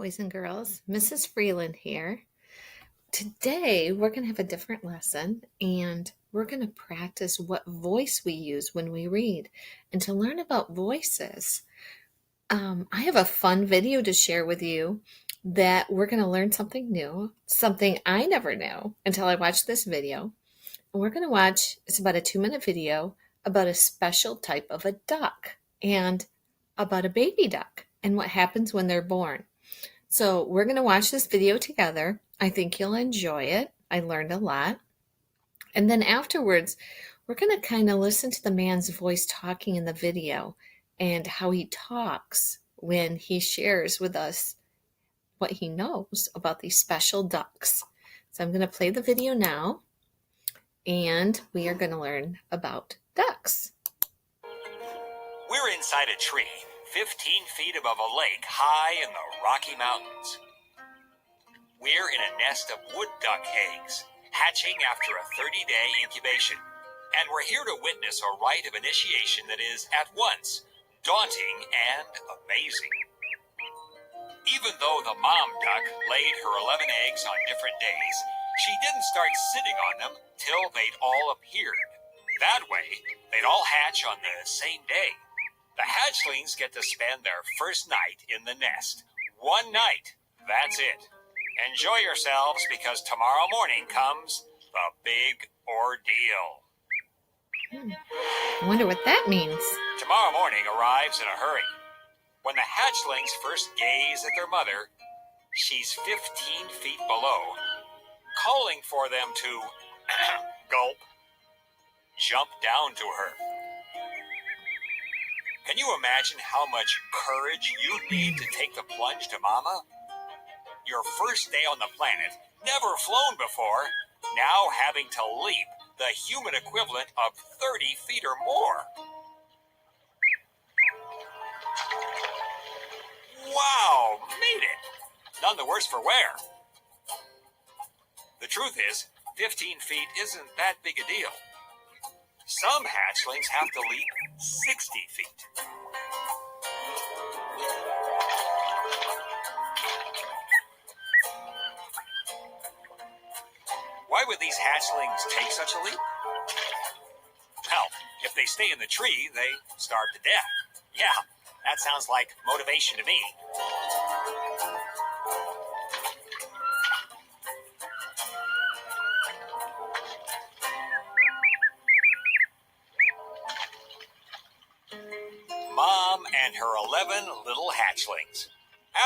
boys and girls. Mrs. Freeland here. Today, we're going to have a different lesson and we're going to practice what voice we use when we read. And to learn about voices, I have a fun video to share with you that we're going to learn something new, something I never knew until I watched this video. And we're going to watch, it's about a 2-minute video about a special type of a duck and about a baby duck and what happens when they're born. So we're going to watch this video together. I think you'll enjoy it. I learned a lot. And then afterwards, we're going to kind of listen to the man's voice talking in the video and how he talks when he shares with us what he knows about these special ducks. So I'm going to play the video now, and we are going to learn about ducks. We're inside a tree, 15 feet above a lake high in the Rocky Mountains. We're in a nest of wood duck eggs, hatching after a 30-day incubation. And we're here to witness a rite of initiation that is at once daunting and amazing. Even though the mom duck laid her 11 eggs on different days, she didn't start sitting on them till they'd all appeared. That way, they'd all hatch on the same day. The hatchlings get to spend their first night in the nest. One night, that's it. Enjoy yourselves because tomorrow morning comes the big ordeal. I wonder what that means. Tomorrow morning arrives in a hurry. When the hatchlings first gaze at their mother, she's 15 feet below, calling for them to gulp, jump down to her. Can you imagine how much courage you need to take the plunge to mama? Your first day on the planet, never flown before, now having to leap the human equivalent of 30 feet or more. Wow, made it! None the worse for wear. The truth is, 15 feet isn't that big a deal. Some hatchlings have to leap 60 feet. Why would these hatchlings take such a leap? Well, if they stay in the tree, they starve to death. Yeah, that sounds like motivation to me. Mom and her 11 little hatchlings.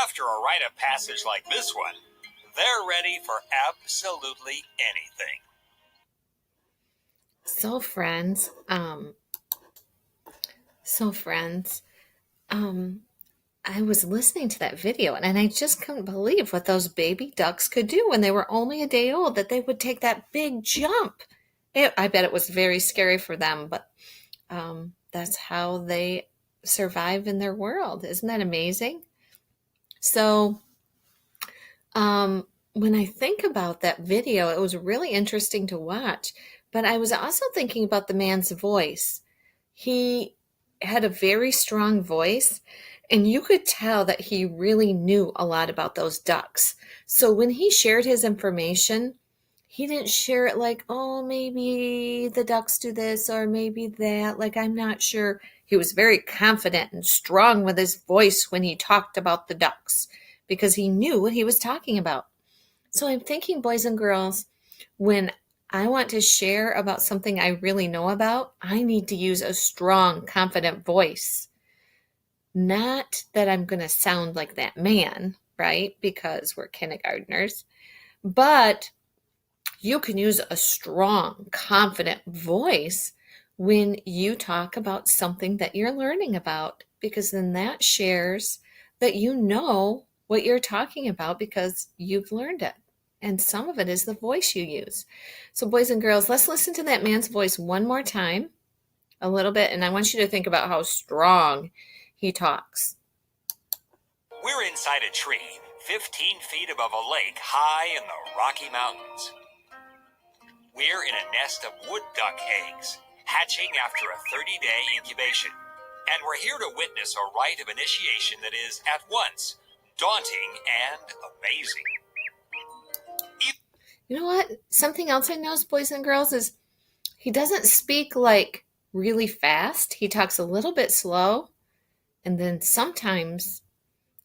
After a rite of passage like this one, they're ready for absolutely anything. So friends, I was listening to that video and I just couldn't believe what those baby ducks could do when they were only a day old, that they would take that big jump. I bet it was very scary for them, but that's how they survive in their world. Isn't that amazing? So when I think about that video, it was really interesting to watch, but I was also thinking about the man's voice. He had a very strong voice, and you could tell that he really knew a lot about those ducks. So when he shared his information, he didn't share it like, oh, maybe the ducks do this or maybe that. Like, I'm not sure. He was very confident and strong with his voice when he talked about the ducks because he knew what he was talking about. So I'm thinking, boys and girls, when I want to share about something I really know about, I need to use a strong, confident voice. Not that I'm going to sound like that man, right? Because we're kindergartners. But you can use a strong, confident voice when you talk about something that you're learning about, because then that shares that you know what you're talking about because you've learned it. And some of it is the voice you use. So boys and girls, let's listen to that man's voice one more time, a little bit. And I want you to think about how strong he talks. We're inside a tree, 15 feet above a lake high in the Rocky Mountains. We're in a nest of wood duck eggs, hatching after a 30-day incubation. And we're here to witness a rite of initiation that is at once daunting and amazing. You know what? Something else I noticed, boys and girls, is he doesn't speak like really fast. He talks a little bit slow. And then sometimes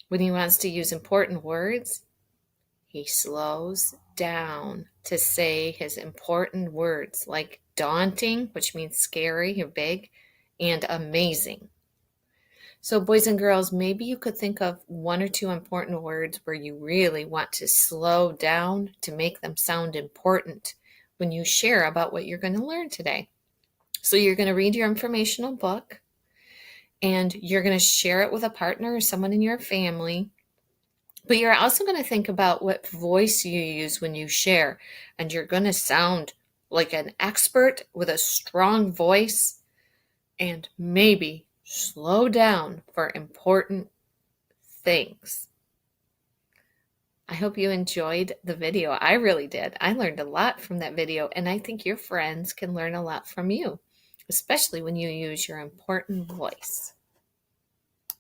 when he wants to use important words, he slows down to say his important words like daunting, which means scary or big, and amazing. So, boys and girls, maybe you could think of one or two important words where you really want to slow down to make them sound important when you share about what you're going to learn today. So, you're going to read your informational book and you're going to share it with a partner or someone in your family. But you're also going to think about what voice you use when you share. And you're going to sound like an expert with a strong voice and maybe slow down for important things. I hope you enjoyed the video. I really did. I learned a lot from that video, and I think your friends can learn a lot from you, especially when you use your important voice.